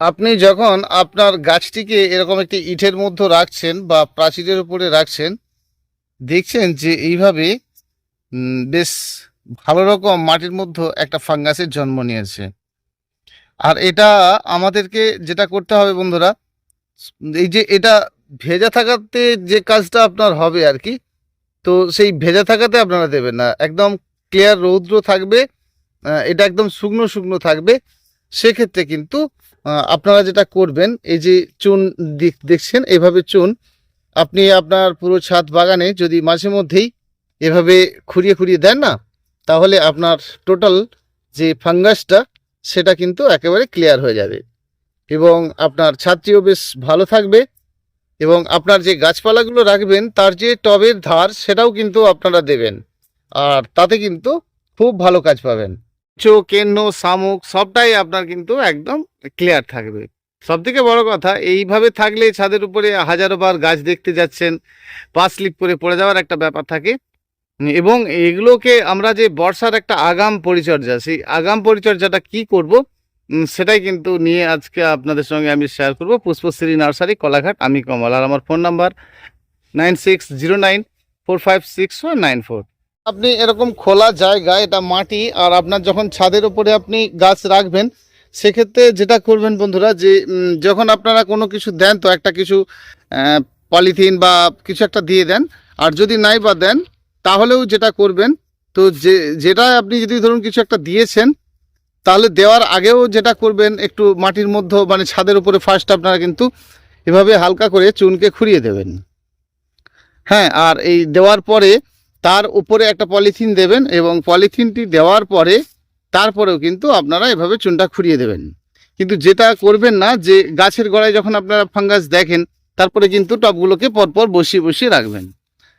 আপনি যখন আপনার গাছটিকে এরকম একটি ইটের মধ্যে রাখছেন বা প্রাচীরের উপরে রাখছেন, দেখছেন যে এইভাবে বেশ ভালো রকম মাটির মধ্যে একটা ফাঙ্গাসের জন্ম নিয়েছে। আর এটা আমাদেরকে যেটা করতে হবে বন্ধুরা, এই যে এটা ভেজা থাকাতে যে কাজটা আপনার হবে আর কি, তো সেই ভেজা থাকাতে আপনারা দেবেন না, একদম ক্লিয়ার রৌদ্র থাকবে, এটা একদম শুকনো শুকনো থাকবে। সেক্ষেত্রে কিন্তু আপনারা যেটা করবেন, এই যে চুন দেখছেন এভাবে চুন আপনি আপনার পুরো ছাদ বাগানে যদি মাঝে মধ্যেই এভাবে খুঁড়িয়ে খুঁড়িয়ে দেন না, তাহলে আপনার টোটাল যে ফাঙ্গাসটা সেটা কিন্তু একেবারে ক্লিয়ার হয়ে যাবে এবং আপনার ছাদটিও বেশ ভালো থাকবে। এবং আপনার যে গাছপালাগুলো রাখবেন তার যে টবের ধার সেটাও কিন্তু আপনারা দেবেন, আর তাতে কিন্তু খুব ভালো কাজ পাবেন। কেন্ন শামুক সবটাই আপনার কিন্তু একদম ক্লিয়ার থাকবে। সব থেকে বড় কথা, এইভাবে থাকলে ছাদের উপরে হাজারো বার গাছ দেখতে যাচ্ছেন, পা স্লিপ করে পড়ে যাওয়ার একটা ব্যাপার থাকে। এবং এগুলোকে আমরা যে বর্ষার একটা আগাম পরিচর্যা, সেই আগাম পরিচর্যাটা কি করব সেটাই কিন্তু নিয়ে আজকে আপনাদের সঙ্গে আমি শেয়ার করব। পুষ্পশ্রী নার্সারি, কলাঘাট, আমি কমল। আর আমার ফোন নাম্বার 9609456194। আপনি এরকম খোলা জায়গা, এটা মাটি, আর আপনার যখন ছাদের উপরে আপনি গাছ রাখবেন, সেক্ষেত্রে যেটা করবেন বন্ধুরা, যে যখন আপনারা কোনো কিছু দেন, তো একটা কিছু পলিথিন বা কিছু একটা দিয়ে দেন। আর যদি নাই বা দেন, তাহলেও যেটা করবেন, তো যেটা আপনি যদি ধরুন কিছু একটা দিয়েছেন, তাহলে দেওয়ার আগেও যেটা করবেন, একটু মাটির মধ্যে মানে ছাদের উপরে ফার্স্ট আপনারা কিন্তু এভাবে হালকা করে চুনকে খুঁড়িয়ে দেবেন। হ্যাঁ, আর এই দেওয়ার পরে তার উপরে একটা পলিথিন দেবেন, এবং পলিথিনটি দেওয়ার পরে তারপরেও কিন্তু আপনারা এভাবে চুনটা খুঁড়িয়ে দেবেন। কিন্তু যেটা করবেন না, যে গাছের গোড়ায় যখন আপনারা ফাঙ্গাস দেখেন, তারপরে কিন্তু টবগুলোকে পরপর বসিয়ে বসিয়ে রাখবেন।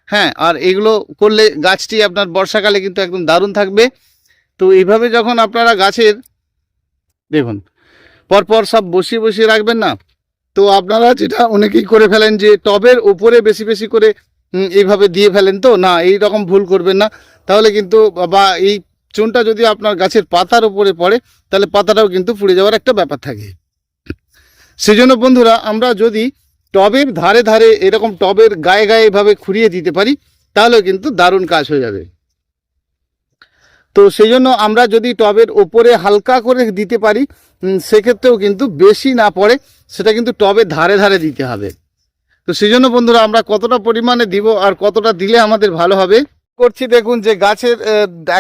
হ্যাঁ, আর এগুলো করলে গাছটি আপনার বর্ষাকালে কিন্তু একদম দারুণ থাকবে। তো এইভাবে যখন আপনারা গাছের দেখুন পরপর সব বসিয়ে বসিয়ে রাখবেন না, তো আপনারা যেটা অনেকেই করে ফেলেন, যে টবের উপরে বেশি বেশি করে এইভাবে দিয়ে ফেলেন। তো না, এই রকম ভুল করবেন না। তাহলে কিন্তু, বা এই চুনটা যদি আপনার গাছের পাতার উপরে পড়ে, তাহলে পাতাটাও কিন্তু পুড়ে যাওয়ার একটা ব্যাপার থাকে। সেই জন্য বন্ধুরা, আমরা যদি টবের ধারে ধারে এরকম টবের গায়ে গায়ে এভাবে খুঁড়িয়ে দিতে পারি, তাহলে কিন্তু দারুণ কাজ হয়ে যাবে। তো সেই জন্য আমরা যদি টবের ওপরে হালকা করে দিতে পারি, সেক্ষেত্রেও কিন্তু বেশি না পড়ে, সেটা কিন্তু টবের ধারে ধারে দিতে হবে। তো সেই জন্য বন্ধুরা, আমরা কতটা পরিমাণে দিব আর কতটা দিলে আমাদের ভালো হবে করছি। দেখুন যে গাছের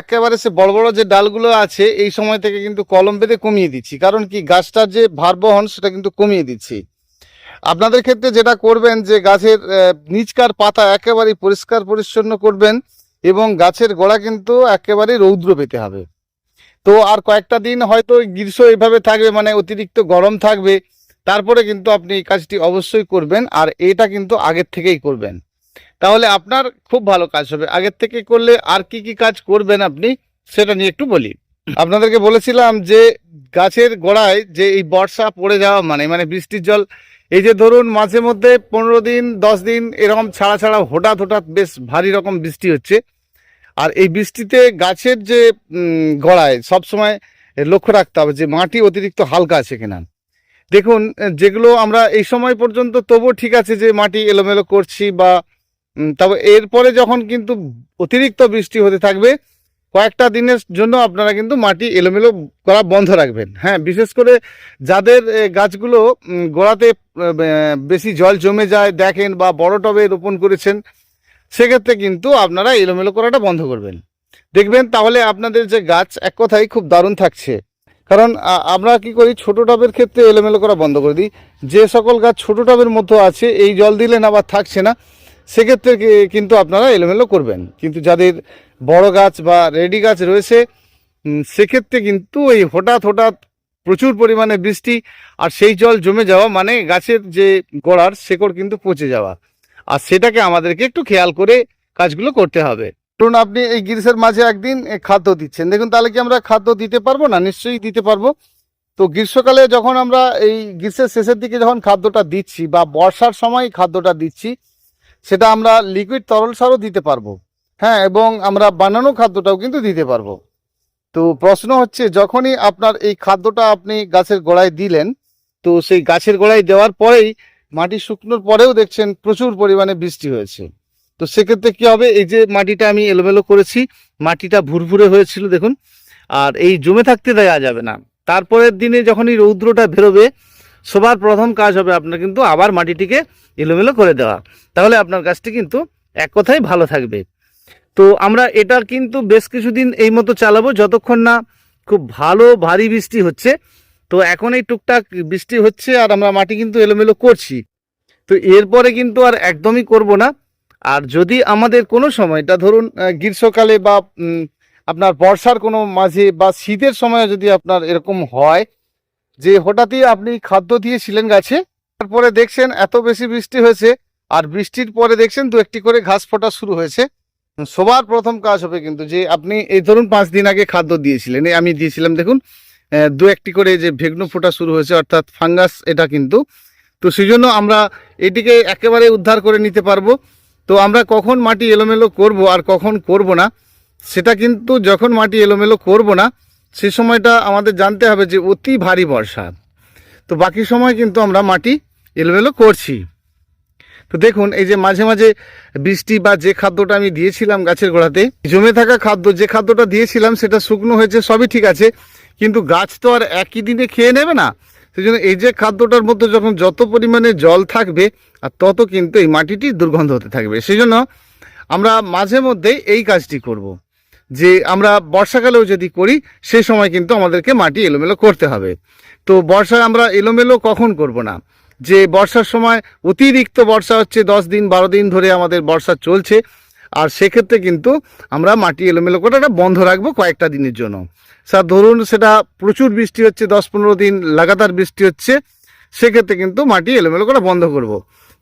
একেবারে সে বড় বড় যে ডালগুলো আছে, এই সময় থেকে কিন্তু কলম বেঁধে কমিয়ে দিচ্ছি, কারণ কি গাছটার যে ভারবহন সেটা কিন্তু কমিয়ে দিচ্ছি। আপনাদের ক্ষেত্রে যেটা করবেন, যে গাছের নিচকার পাতা একেবারেই পরিষ্কার পরিচ্ছন্ন করবেন, এবং গাছের গোড়া কিন্তু একেবারে রৌদ্র পেতে হবে। তো আর কয়েকটা দিন হয়তো গ্রীষ্ম এইভাবে থাকবে, মানে অতিরিক্ত গরম থাকবে, তারপরে কিন্তু আপনি এই কাজটি অবশ্যই করবেন। আর এটা কিন্তু আগের থেকেই করবেন, তাহলে আপনার খুব ভালো কাজ হবে। আগের থেকে করলে আর কি কি কাজ করবেন আপনি, সেটা নিয়ে একটু বলি। আপনাদেরকে বলেছিলাম যে গাছের গোড়ায় যে এই বর্ষা পড়ে যাওয়া মানে মানে বৃষ্টির জল, এই যে ধরুন মাঝে মধ্যে 15 দিন 10 দিন এরকম ছাড়া ছাড়া হঠাৎ হঠাৎ বেশ ভারী রকম বৃষ্টি হচ্ছে। আর এই বৃষ্টিতে গাছের যে গোড়ায় সবসময় লক্ষ্য রাখতে হবে যে মাটি অতিরিক্ত হালকা আছে কিনা। দেখুন, যেগুলো আমরা এই সময় পর্যন্ত তবুও ঠিক আছে যে মাটি এলোমেলো করছি, বা তবে এরপরে যখন কিন্তু অতিরিক্ত বৃষ্টি হতে থাকবে, কয়েকটা দিনের জন্য আপনারা কিন্তু মাটি এলোমেলো করা বন্ধ রাখবেন। হ্যাঁ, বিশেষ করে যাদের গাছগুলো গোড়াতে বেশি জল জমে যায় দেখেন, বা বড় টবে রোপণ করেছেন, সেক্ষেত্রে কিন্তু আপনারা এলোমেলো করাটা বন্ধ করবেন। দেখবেন তাহলে আপনাদের যে গাছ এক কথায় খুব দারুণ থাকছে। কারণ আমরা কি করি, ছোট টবের ক্ষেত্রে এলোমেলো করা বন্ধ করে দিই। যে সকল গাছ ছোট টবের মধ্যে আছে, এই জল দিলে না বা থাকছে না, সেক্ষেত্রে কিন্তু আপনারা এলোমেলো করবেন। কিন্তু যাদের বড় গাছ বা রেডি গাছ রয়েছে, সেক্ষেত্রে কিন্তু এই হঠাৎ হঠাৎ প্রচুর পরিমাণে বৃষ্টি আর সেই জল জমে যাওয়া মানে গাছের যে গোড়ার শেকড় কিন্তু পচে যাওয়া, আর সেটাকে আমাদেরকে একটু খেয়াল করে কাজগুলো করতে হবে। ধরুন আপনি এই গ্রীষ্মের মাঝে একদিন খাদ্য দিচ্ছেন, দেখুন তাহলে কি আমরা খাদ্য দিতে পারবো না? নিশ্চয়ই দিতে পারবো। তো গ্রীষ্মকালে যখন আমরা এই গ্রীষ্মের শেষের দিকে যখন খাদ্যটা দিচ্ছি, বা বর্ষার সময় খাদ্যটা দিচ্ছি, সেটা আমরা লিকুইড তরল সারও দিতে পারবো। হ্যাঁ, এবং আমরা বানানো খাদ্যটাও কিন্তু দিতে পারবো। তো প্রশ্ন হচ্ছে, যখনই আপনার এই খাদ্যটা আপনি গাছের গোড়ায় দিলেন, তো সেই গাছের গোড়ায় দেওয়ার পরেই মাটি শুকনোর পরেও দেখছেন প্রচুর পরিমাণে বৃষ্টি হয়েছে। তো সেক্ষেত্রে কি হবে, এই যে মাটিটা আমি এলোমেলো করেছি, মাটিটা ভুরভুরে হয়েছিল দেখুন, আর এই জমে থাকতে দেওয়া যাবে না। তারপরের দিনে যখন এই রৌদ্রটা বেরোবে, সবার প্রথম কাজ হবে আপনার কিন্তু আবার মাটিটিকে এলোমেলো করে দেওয়া, তাহলে আপনার গাছটি কিন্তু এক কথায় ভালো থাকবে। তো আমরা এটা কিন্তু বেশ কিছুদিন এই মতো চালাবো, যতক্ষণ না খুব ভালো ভারী বৃষ্টি হচ্ছে। তো এখন এই টুকটাক বৃষ্টি হচ্ছে আর আমরা মাটি কিন্তু এলোমেলো করছি, তো এরপরে কিন্তু আর একদমই করব না। আর যদি আমাদের কোনো সময়টা ধরুন গ্রীষ্মকালে বা আপনার বর্ষার কোনো মাঝে বা শীতের সময় যদি আপনার এরকম হয় যে হঠাৎই আপনি খাদ্য দিয়েছিলেন গাছে, তারপরে দেখছেন এত বেশি বৃষ্টি হয়েছে, আর বৃষ্টির পরে দেখছেন দু একটি করে ঘাস ফোটা শুরু হয়েছে, সবার প্রথম কাজ হবে কিন্তু যে আপনি এই ধরুন 5 দিন আগে খাদ্য দিয়েছিলেন, এই আমি দিয়েছিলাম দেখুন দু একটি করে যে ভেগ্ন ফোটা শুরু হয়েছে, অর্থাৎ ফাঙ্গাস এটা কিন্তু। তো সেই জন্য আমরা এটিকে একেবারে উদ্ধার করে নিতে পারবো। তো আমরা কখন মাটি এলোমেলো করব আর কখন করব না, সেটা কিন্তু যখন মাটি এলোমেলো করব না সে সময়টা আমাদের জানতে হবে যে অতি ভারী বর্ষা, তো বাকি সময় কিন্তু আমরা মাটি এলোমেলো করছি। তো দেখুন এই যে মাঝে মাঝে বৃষ্টি বা যে খাদ্যটা আমি দিয়েছিলাম গাছের গোড়াতে, জমে থাকা খাদ্য যে খাদ্যটা দিয়েছিলাম সেটা শুকনো হয়েছে, সবই ঠিক আছে, কিন্তু গাছ তো আর একই দিনে খেয়ে নেবে না। সেই জন্য এই যে খাদ্যটার মধ্যে যখন যত পরিমাণে জল থাকবে আর তত কিন্তু এই মাটিটি দুর্গন্ধ হতে থাকবে। সেই জন্য আমরা মাঝে মধ্যেই এই কাজটি করব, যে আমরা বর্ষাকালেও যদি করি সে সময় কিন্তু আমাদেরকে মাটি এলোমেলো করতে হবে। তো বর্ষায় আমরা এলোমেলো কখন করব না, যে বর্ষার সময় অতিরিক্ত বর্ষা হচ্ছে, 10 দিন 12 দিন ধরে আমাদের বর্ষা চলছে, আর সেক্ষেত্রে কিন্তু আমরা মাটি এলোমেলো করাটা বন্ধ রাখবো কয়েকটা দিনের জন্য। স্যার ধরুন সেটা প্রচুর বৃষ্টি হচ্ছে, 10-15 দিন লাগাতার বৃষ্টি হচ্ছে, সেক্ষেত্রে কিন্তু মাটি এলোমেলো করা বন্ধ করব।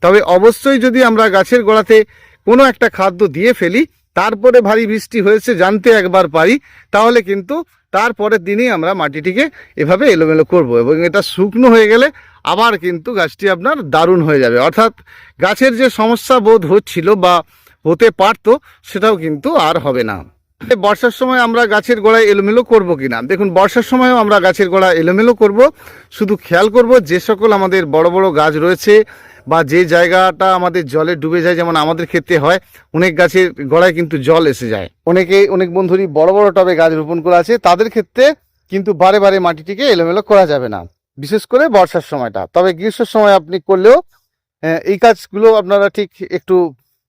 তবে অবশ্যই যদি আমরা গাছের গোড়াতে কোনো একটা খাদ্য দিয়ে ফেলি, তারপরে ভারী বৃষ্টি হয়েছে জানতে একবার পারি, তাহলে কিন্তু তারপরের দিনই আমরা মাটিটিকে এভাবে এলোমেলো করব, এবং এটা শুকনো হয়ে গেলে আবার কিন্তু গাছটি আপনার দারুণ হয়ে যাবে। অর্থাৎ গাছের যে সমস্যা বোধ হচ্ছিল বা হতে পারতো সেটাও কিন্তু আর হবে না। বর্ষার সময় আমরা গাছের গোড়ায় এলোমেলো করব কিনা, দেখুন বর্ষার সময়ও আমরা গাছের গোড়া এলোমেলো করব, শুধু খেয়াল করব যে সকল আমাদের বড় বড় গাছ রয়েছে বা যে জায়গাটা আমাদের জলে ডুবে যায়, যেমন আমাদের ক্ষেত্রে হয় অনেক গাছের গোড়ায় কিন্তু জল এসে যায়, অনেক বন্ধুরই বড় বড় টবে গাছ রোপণ করা আছে, তাদের ক্ষেত্রে কিন্তু বারে বারে মাটিটিকে এলোমেলো করা যাবে না, বিশেষ করে বর্ষার সময়টা। তবে গ্রীষ্মের সময় আপনি করলেও এই কাজগুলো আপনারা একটু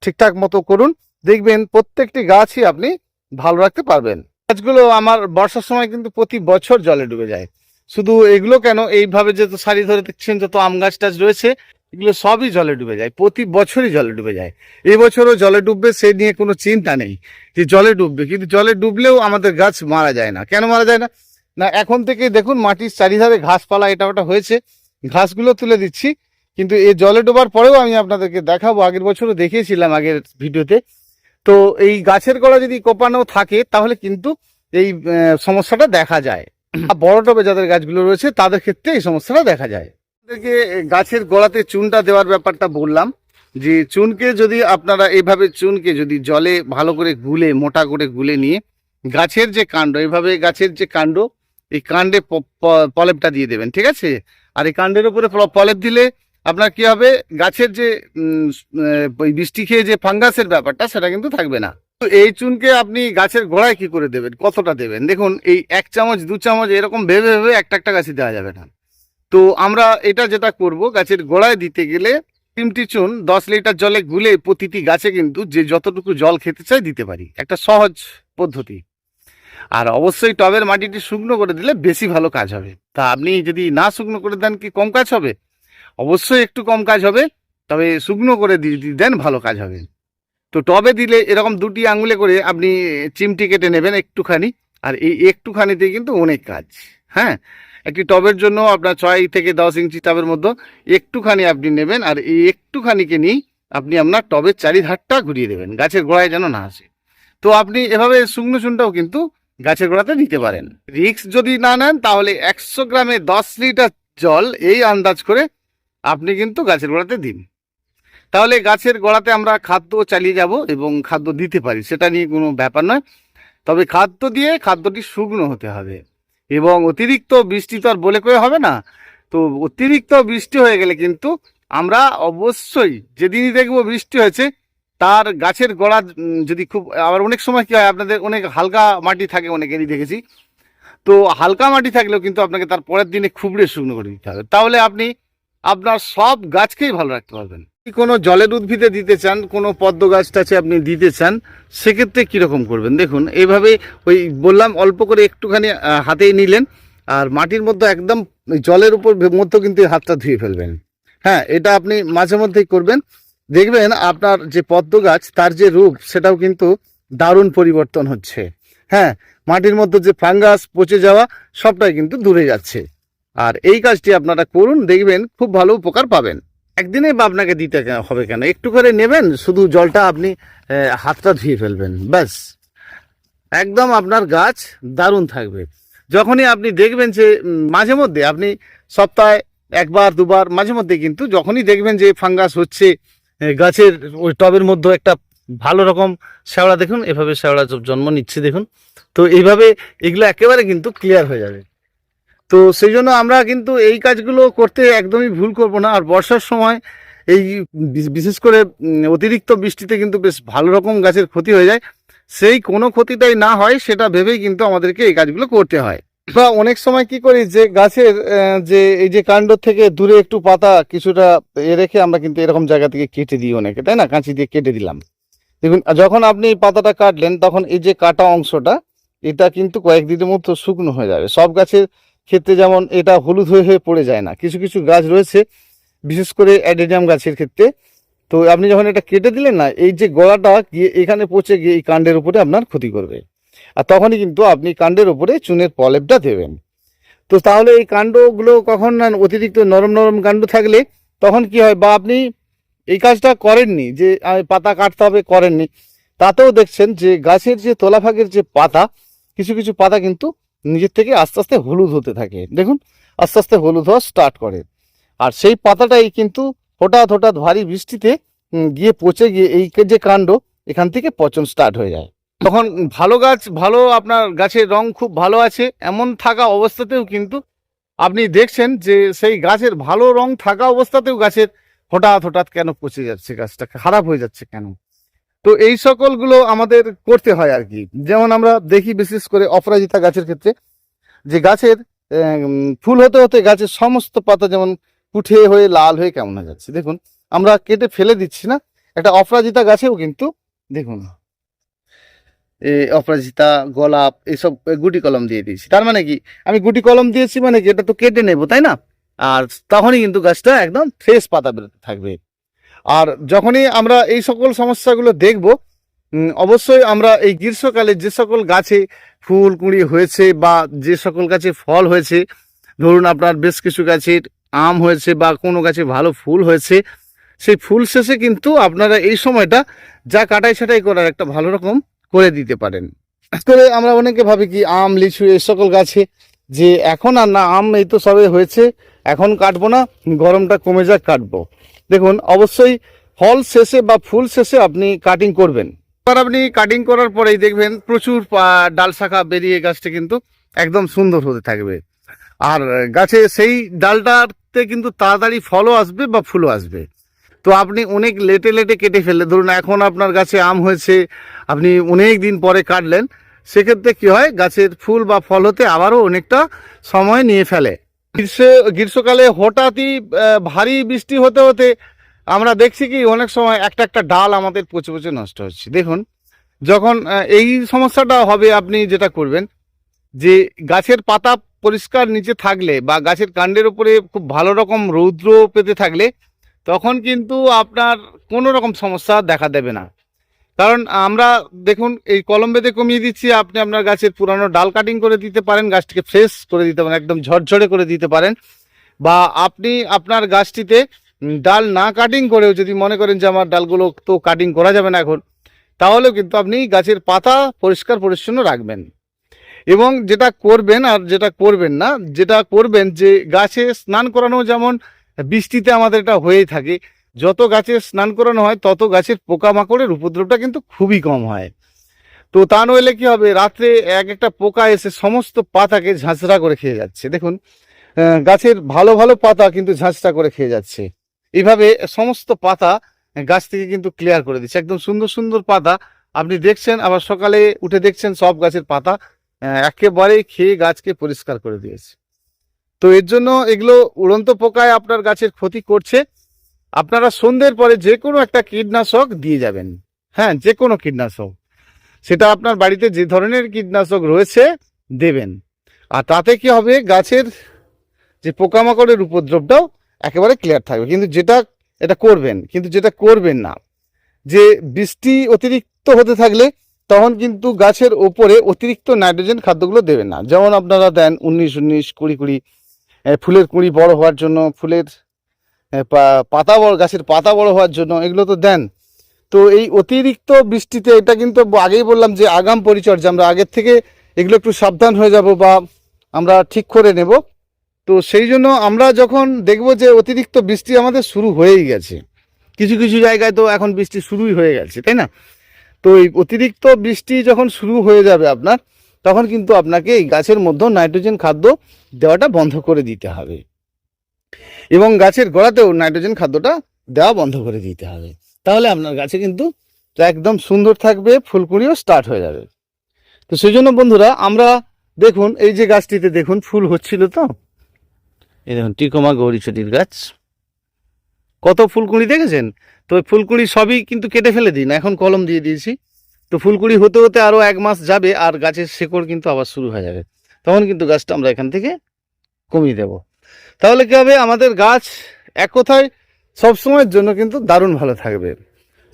ঠিকঠাক মতো করুন, দেখবেন প্রত্যেকটি গাছই আপনি ভালো রাখতে পারবেন। গাছগুলো আমার বর্ষার সময় কিন্তু প্রতি বছর জলে ডুবে যায়। শুধু এগুলো কেন, এইভাবে যে সারি ধরে দেখছেন যত আম গাছ টাছ রয়েছে, এগুলো সবই জলে ডুবে যায়, প্রতি বছরই জলে ডুবে যায়। এবছরও জলে ডুববে, সে নিয়ে কোনো চিন্তা নেই যে জলে ডুববে, কিন্তু জলে ডুবলেও আমাদের গাছ মারা যায় না। কেন মারা যায় না, না এখন থেকে দেখুন মাটির চারিধারে ঘাসপালা এটা ওটা হয়েছে, ঘাসগুলো তুলে দিচ্ছি, কিন্তু এই জলে ডোবার পরেও আমি আপনাদেরকে দেখাবো, আগের বছরও দেখিয়েছিলাম আগের ভিডিওতে। তো এই গাছের গোড়া যদি কোপানো থাকে তাহলে কিন্তু এই সমস্যাটা দেখা যায়। বড় টবে যাদের গাছগুলো রয়েছে তাদের ক্ষেত্রে এই সমস্যাটা দেখা যায়। আপনাদেরকে গাছের গোড়াতে চুনটা দেওয়ার ব্যাপারটা বললাম, যে চুনকে যদি আপনারা এইভাবে চুনকে যদি জলে ভালো করে গুলে, মোটা করে গুলে নিয়ে গাছের যে কাণ্ড, এইভাবে গাছের যে কাণ্ড, এই কাণ্ডে প্রলেপটা দিয়ে দেবেন, ঠিক আছে। আর এই কাণ্ডের উপরে প্রলেপ দিলে আপনার কি হবে, গাছের যে বৃষ্টি খেয়ে যে ফাঙ্গাসের ব্যাপারটা সেটা কিন্তু থাকবে না। তো এই চুনকে আপনি গাছের গোড়ায় কি করে দেবেন, কতটা দেবেন, দেখুন এই 1 চামচ 2 চামচ এরকম ভেবে ভেবে একটা গাছে দেওয়া যাবে না। তো আমরা এটা যেটা করব, গাছের গোড়ায় দিতে গেলে 3টি চুন 10 লিটার জলে গুলে প্রতিটি গাছে কিন্তু যে যতটুকু জল খেতে চায় দিতে পারি, একটা সহজ পদ্ধতি। আর অবশ্যই টবের মাটিটি শুকনো করে দিলে বেশি ভালো কাজ হবে। তা আপনি যদি না শুকনো করে দেন কি কম কাজ হবে, অবশ্যই একটু কম কাজ হবে, তবে শুকনো করে দেন ভালো কাজ হবে। তো টবে দিলে এরকম 2টি আঙুলে করে আপনি চিমটি কেটে নেবেন একটুখানি, আর এই একটুখানিতে কিন্তু অনেক কাজ। হ্যাঁ, একটি টবের জন্য আপনার 6 থেকে 10 ইঞ্চি টবের মধ্যে একটুখানি আপনি নেবেন, আর এই একটুখানিকে নিয়ে আপনি আপনার টবের চারিধারটা ঘুরিয়ে দেবেন, গাছের গোড়ায় যেন না আসে। তো আপনি এভাবে শুকনো চুনটাও কিন্তু গাছের গোড়াতে দিতে পারেন। রিস্ক যদি না নেন তাহলে 100 গ্রামে 10 লিটার জল এই আন্দাজ করে আপনি কিন্তু গাছের গোড়াতে দিন, তাহলে গাছের গোড়াতে আমরা খাদ্য চালিয়ে যাব এবং খাদ্য দিতে পারি, সেটা নিয়ে কোনো ব্যাপার নয়। তবে খাদ্য দিয়ে খাদ্যটি শুকনো হতে হবে, এবং অতিরিক্ত বৃষ্টি তো আর বলে করে হবে না, তো অতিরিক্ত বৃষ্টি হয়ে গেলে কিন্তু আমরা অবশ্যই, যেদিনই দেখবো বৃষ্টি হয়েছে, তার গাছের গোড়া যদি খুব, আবার অনেক সময় কি হয় আপনাদের অনেক হালকা মাটি থাকে, অনেকেরই দেখেছি, তো হালকা মাটি থাকলেও কিন্তু আপনাকে তার পরের দিনে খুবড়ে শুকনো করে দিতে হবে, তাহলে আপনি আপনার সব গাছকেই ভালো রাখতে পারবেন। কোনো জলের উদ্ভিদে দিতে চান, কোনো পদ্ম গাছটাছে আপনি দিতে চান, সেক্ষেত্রে কীরকম করবেন দেখুন। এইভাবে ওই বললাম অল্প করে একটুখানি হাতেই নিলেন, আর মাটির মধ্যে একদম জলের উপর মধ্যেও কিন্তু হাতটা ধুয়ে ফেলবেন। হ্যাঁ, এটা আপনি মাঝে মধ্যেই করবেন, দেখবেন আপনার যে পদ্ম গাছ তার যে রূপ সেটাও কিন্তু দারুণ পরিবর্তন হচ্ছে। হ্যাঁ, মাটির মধ্যে যে ফাঙ্গাস, পচে যাওয়া সবটাই কিন্তু দূরে যাচ্ছে। আর এই কাজটি আপনারা করুন, দেখবেন খুব ভালো উপকার পাবেন। একদিনে বা আপনাকে দিতে হবে কেন, একটু করে নেবেন, শুধু জলটা আপনি হাতটা ধুয়ে ফেলবেন, ব্যাস একদম আপনার গাছ দারুণ থাকবে। যখনই আপনি দেখবেন যে মাঝে মধ্যে আপনি সপ্তাহে একবার দুবার মাঝে মধ্যে কিন্তু যখনই দেখবেন যে ফাঙ্গাস হচ্ছে গাছের ওই টবের মধ্যে একটা ভালো রকম শ্যাওড়া, দেখুন এভাবে শ্যাওড়া জন্ম নিচ্ছে দেখুন, তো এইভাবে এগুলো একেবারে কিন্তু ক্লিয়ার হয়ে যাবে। তো সেই জন্য আমরা কিন্তু এই কাজগুলো করতে একদমই ভুল করব না। আর বর্ষার সময় এই বিশেষ করে অতিরিক্ত বৃষ্টিতে কিন্তু বেশ ভালো রকম গাছের ক্ষতি হয়ে যায়, সেই কোনো ক্ষতিটাই না হয় সেটা ভেবেই কিন্তু আমাদেরকে এই কাজগুলো করতে হয়। বা অনেক সময় কি করি যে গাছের যে এই যে কাণ্ড থেকে দূরে একটু পাতা কিছুটা রেখে আমরা কিন্তু এরকম জায়গা থেকে কেটে দিই অনেকে, তাই না, কাঁচি দিয়ে কেটে দিলাম। দেখুন যখন আপনি পাতাটা কাটলেন তখন এই যে কাটা অংশটা এটা কিন্তু কয়েকদিনের মধ্যে শুকনো হয়ে যাবে। সব গাছের ক্ষেত্রে যেমন এটা হলুদ হয়ে হয়ে পড়ে যায় না, কিছু কিছু গাছ রয়েছে বিশেষ করে অ্যাডেনিয়াম গাছের ক্ষেত্রে, তো আপনি যখন এটা কেটে দিলেন না, এই যে গোড়াটা গিয়ে এখানে পচে গিয়ে এই কাণ্ডের উপরে আপনার ক্ষতি করবে, আর তখনই কিন্তু আপনি কাণ্ডের উপরে চুনের প্রলেপটা দেবেন। তো তাহলে এই কাণ্ডগুলো কখন না অতিরিক্ত নরম নরম কাণ্ড থাকলে তখন কি হয়, বা আপনি এই কাজটা করেননি যে পাতা কাটতে হবে করেননি, তাতেও দেখছেন যে গাছের যে তলাভাগের যে পাতা, কিছু কিছু পাতা কিন্তু নিজের থেকে আস্তে আস্তে হলুদ হতে থাকে, দেখুন আস্তে আস্তে হলুদ হওয়া স্টার্ট করে। আর সেই পাতাটাই কিন্তু হঠাৎ হঠাৎ ভারী বৃষ্টিতে গিয়ে পচে গিয়ে এই যে কাণ্ড এখান থেকে পচন স্টার্ট হয়ে যায়। তখন ভালো গাছ, ভালো আপনার গাছের রং খুব ভালো আছে এমন থাকা অবস্থাতেও কিন্তু আপনি দেখছেন যে সেই গাছের ভালো রং থাকা অবস্থাতেও গাছের হঠাৎ হঠাৎ কেন পচে যাচ্ছে, গাছটা খারাপ হয়ে যাচ্ছে কেন। তো এই সকলগুলো আমাদের করতে হয় আর কি। যেমন আমরা দেখি বিশেষ করে অপরাজিতা গাছের ক্ষেত্রে যে গাছের ফুল হতে হতে গাছের সমস্ত পাতা যেমন উঠে হয়ে লাল হয়ে কেমন হয়ে যাচ্ছে, দেখুন আমরা কেটে ফেলে দিচ্ছি না। একটা অপরাজিতা গাছেও কিন্তু দেখুন অপরাজিতা, গোলাপ এইসব গুটি কলম দিয়ে দিয়েছি, তার মানে কি আমি গুটি কলম দিয়েছি মানে কি এটা তো কেটে নেবো, তাই না, আর তখনই কিন্তু গাছটা একদম ফ্রেশ পাতা বেরোতে থাকবে। আর যখনই আমরা এই সকল সমস্যাগুলো দেখব, অবশ্যই আমরা এই গ্রীষ্মকালে যে সকল গাছে ফুল কুঁড়ি হয়েছে বা যে সকল গাছে ফল হয়েছে, ধরুন আপনার বেশ কিছু গাছের আম হয়েছে বা কোনো গাছে ভালো ফুল হয়েছে, সেই ফুল শেষে কিন্তু আপনারা এই সময়টা যা কাটাই ছাটাই করার একটা ভালো রকম করে দিতে পারেন। করে আমরা অনেকে ভাবি কি আম লিচু এই সকল গাছে যে এখন আর না, আম এই তো সবে হয়েছে এখন কাটবো না, গরমটা কমে যাক কাটবো। দেখুন অবশ্যই ফল শেষে বা ফুল শেষে আপনি কাটিং করবেন। এবার আপনি কাটিং করার পরেই দেখবেন প্রচুর ডাল শাখা বেরিয়ে গাছটা কিন্তু একদম সুন্দর হতে থাকবে। আর গাছে সেই ডালটাতে কিন্তু তাড়াতাড়ি ফলও আসবে বা ফুলও আসবে। তো আপনি অনেক লেটে লেটে কেটে ফেললে, ধরুন এখন আপনার গাছে আম হয়েছে, আপনি অনেক দিন পরে কাটলেন, সেক্ষেত্রে কি হয় গাছের ফুল বা ফল হতে আবারও অনেকটা সময় নিয়ে ফেলে। গ্রীষ্মকালে হঠাৎই ভারী বৃষ্টি হতে হতে আমরা দেখছি কি অনেক সময় একটা একটা ডাল আমাদের পচে পচে নষ্ট হচ্ছে। দেখুন যখন এই সমস্যাটা হবে, আপনি যেটা করবেন যে গাছের পাতা পরিষ্কার নিচে থাকলে বা গাছের কাণ্ডের উপরে খুব ভালো রকম রৌদ্র পেতে থাকলে তখন কিন্তু আপনার কোনো রকম সমস্যা দেখা দেবে না। কারণ আমরা দেখুন এই কলম বেঁধে কমিয়ে দিচ্ছি, আপনি আপনার গাছের পুরানো ডাল কাটিং করে দিতে পারেন, গাছটিকে ফ্রেশ করে দিতে পারেন, একদম ঝরঝরে করে দিতে পারেন। বা আপনি আপনার গাছটিতে ডাল না কাটিং করেও যদি মনে করেন যে আমার ডালগুলো তো কাটিং করা যাবে না এখন, তাহলেও কিন্তু আপনি গাছের পাতা পরিষ্কার পরিচ্ছন্ন রাখবেন। এবং যেটা করবেন আর যেটা করবেন না, যেটা করবেন যে গাছে স্নান করানো, যেমন বৃষ্টিতে আমাদের এটা হয়েই থাকে, যত গাছে স্নান করানো হয় তত গাছের পোকামাকড়ের উপদ্রবটা কিন্তু খুবই কম হয়। তো তা নইলে কি হবে, রাত্রে এক একটা পোকা এসে সমস্ত পাতাকে ঝাঁঝরা করে খেয়ে যাচ্ছে। দেখুন গাছের ভালো ভালো পাতা কিন্তু ঝাঁঝটা করে খেয়ে যাচ্ছে। এইভাবে সমস্ত পাতা গাছ থেকে কিন্তু ক্লিয়ার করে দিচ্ছে, একদম সুন্দর সুন্দর পাতা আপনি দেখছেন, আবার সকালে উঠে দেখছেন সব গাছের পাতা একেবারেই খেয়ে গাছকে পরিষ্কার করে দিয়েছে। তো এর জন্য এগুলো উড়ন্ত পোকায় আপনার গাছের ক্ষতি করছে। আপনারা সন্ধ্যের পরে যে কোনো একটা কীটনাশক দিয়ে যাবেন, হ্যাঁ যে কোনো কীটনাশক, সেটা আপনার বাড়িতে যে ধরনের কীটনাশক রয়েছে দেবেন। আর তাতে কি হবে, গাছের যে পোকামাকড়ের উপদ্রবটাও একেবারে ক্লিয়ার থাকবে। কিন্তু এটা করবেন, কিন্তু যেটা করবেন না, যে বৃষ্টি অতিরিক্ত হতে থাকলে তখন কিন্তু গাছের ওপরে অতিরিক্ত নাইট্রোজেন খাদ্যগুলো দেবেন না। যেমন আপনারা দেন 19-19, 20-20, ফুলের কুঁড়ি বড় হওয়ার জন্য, ফুলের পাতা বড়, গাছের পাতা বড় হওয়ার জন্য এগুলো তো দেন। তো এই অতিরিক্ত বৃষ্টিতে এটা কিন্তু আগেই বললাম যে আগাম পরিচর্যা, আমরা আগের থেকে এগুলো একটু সাবধান হয়ে যাব বা আমরা ঠিক করে নেব। তো সেই জন্য আমরা যখন দেখব যে অতিরিক্ত বৃষ্টি আমাদের শুরু হয়েই গেছে, কিছু কিছু জায়গায় তো এখন বৃষ্টি শুরুই হয়ে গেছে, তাই না? তো এই অতিরিক্ত বৃষ্টি যখন শুরু হয়ে যাবে আপনার, তখন কিন্তু আপনাকে এই গাছের মধ্যে নাইট্রোজেন খাদ্য দেওয়াটা বন্ধ করে দিতে হবে, এবং গাছের গোড়াতেও নাইট্রোজেন খাদ্যটা দেওয়া বন্ধ করে দিতে হবে। তাহলে আপনার গাছে কিন্তু একদম সুন্দর থাকবে, ফুলকুড়িও স্টার্ট হয়ে যাবে। তো সেই জন্য বন্ধুরা, আমরা দেখুন এই যে গাছটিতে দেখুন ফুল হচ্ছিল, তো এই দেখুন টিকোমা গৌরীচটির গাছ, কত ফুলকুড়ি দেখেছেন? তো ওই ফুলকুড়ি সবই কিন্তু কেটে ফেলে দিই না, এখন কলম দিয়ে দিয়েছি। তো ফুলকুড়ি হতে হতে আরও 1 মাস যাবে আর গাছের শেকড় কিন্তু আবার শুরু হয়ে যাবে, তখন কিন্তু গাছটা আমরা এখান থেকে কমিয়ে দেব। তাহলে কি হবে, আমাদের গাছ এক কথায় সবসময়ের জন্য কিন্তু দারুণ ভালো থাকবে।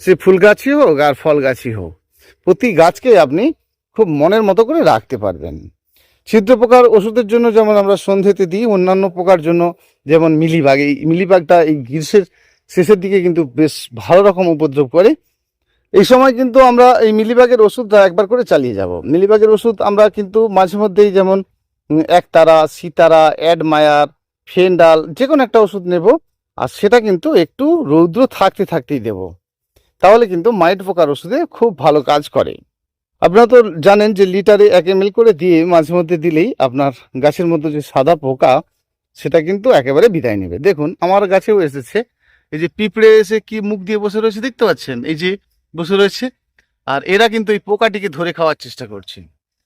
সে ফুল গাছই হোক আর ফল গাছই হোক, প্রতি গাছকে আপনি খুব মনের মতো করে রাখতে পারবেন। ছিদ্র পোকার ওষুধের জন্য যেমন আমরা সন্ধ্যেতে দিই, অন্যান্য পোকার জন্য যেমন মিলিবাগ, এই মিলিবাগটা এই গ্রীষ্মের শেষের দিকে কিন্তু বেশ ভালো রকম উপদ্রব করে। এই সময় কিন্তু আমরা এই মিলিবাগের ওষুধটা একবার করে চালিয়ে যাব। মিলিবাগের ওষুধ আমরা কিন্তু মাঝে মধ্যেই যেমন একতারা, সিতারা, অ্যাডমায়ার, ফেন্ডাল, যে কোনো একটা ওষুধ নেব, আর সেটা কিন্তু একটু রৌদ্র থাকতে থাকতেই দেব। তাহলে কিন্তু মাইট পোকার ওষুধে খুব ভালো কাজ করে। আপনারা তো জানেন যে লিটারে 1 ml করে দিয়ে মাঝে মধ্যে দিলেই আপনার গাছের মধ্যে যে সাদা পোকা, সেটা কিন্তু একেবারে বিদায় নেবে। দেখুন আমার গাছেও এসেছে, এই যে পিঁপড়ে এসে কি মুখ দিয়ে বসে রয়েছে দেখতে পাচ্ছেন, এই যে বসে রয়েছে, আর এরা কিন্তু এই পোকাটিকে ধরে খাওয়ার চেষ্টা করছে।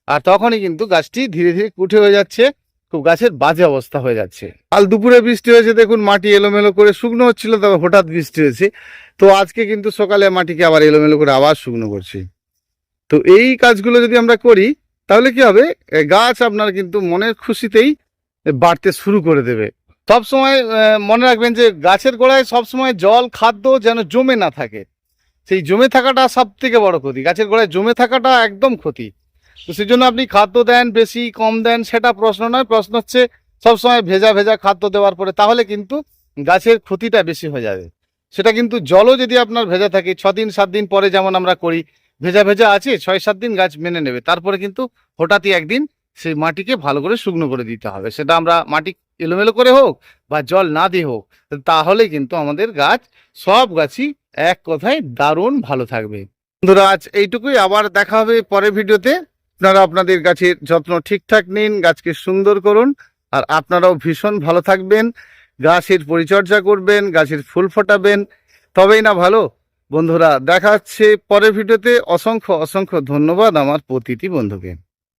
আর তখনই কিন্তু গাছটি ধীরে ধীরে কুঠে হয়ে যাচ্ছে, খুব গাছের বাজে অবস্থা হয়ে যাচ্ছে। কাল দুপুরে বৃষ্টি হয়েছে, দেখুন মাটি এলোমেলো করে শুকনো হচ্ছিল, তবে হঠাৎ বৃষ্টি হয়েছে। তো আজকে কিন্তু সকালে মাটিকে আবার এলোমেলো করে আবার শুকনো করছি। তো এই কাজগুলো যদি আমরা করি, তাহলে কি হবে, গাছ আপনার কিন্তু মনের খুশিতেই বাড়তে শুরু করে দেবে। সব সময় মনে রাখবেন যে গাছের গোড়ায় সবসময় জল, খাদ্য যেন জমে না থাকে। সেই জমে থাকাটা সব থেকে বড় ক্ষতি, গাছের গোড়ায় জমে থাকাটা একদম ক্ষতি। তো সেই জন্য আপনি খাদ্য দেন বেশি কম দেন সেটা প্রশ্ন নয়, প্রশ্ন হচ্ছে সবসময় ভেজা ভেজা খাদ্য দেওয়ার পরে, তাহলে কিন্তু গাছের ক্ষতিটা বেশি হয়ে যাবে। সেটা কিন্তু জলও যদি আপনার ভেজা থাকে, 6 দিন 7 দিন পরে যেমন আমরা করি, ভেজা ভেজা আছে 6-7 দিন গাছ মেনে নেবে, তারপরে কিন্তু হঠাৎই একদিন সেই মাটিকে ভালো করে শুকনো করে দিতে হবে। সেটা আমরা মাটি এলোমেলো করে হোক বা জল না দিয়ে হোক, তাহলে কিন্তু আমাদের গাছ, সব গাছই এক কথায় দারুণ ভালো থাকবে। বন্ধুরা আজ এইটুকুই, আবার দেখা হবে পরের ভিডিওতে। আপনারা আপনাদের গাছের যত্ন ঠিকঠাক নিন, গাছকে সুন্দর করুন, আর আপনারাও ভীষণ ভালো থাকবেন, গাছের পরিচর্যা করবেন, গাছের ফুল ফোটাবেন, তবেই না ভালো। বন্ধুরা দেখা হচ্ছে পরের ভিডিওতে। অসংখ্য অসংখ্য ধন্যবাদ আমার প্রতিটি বন্ধুকে।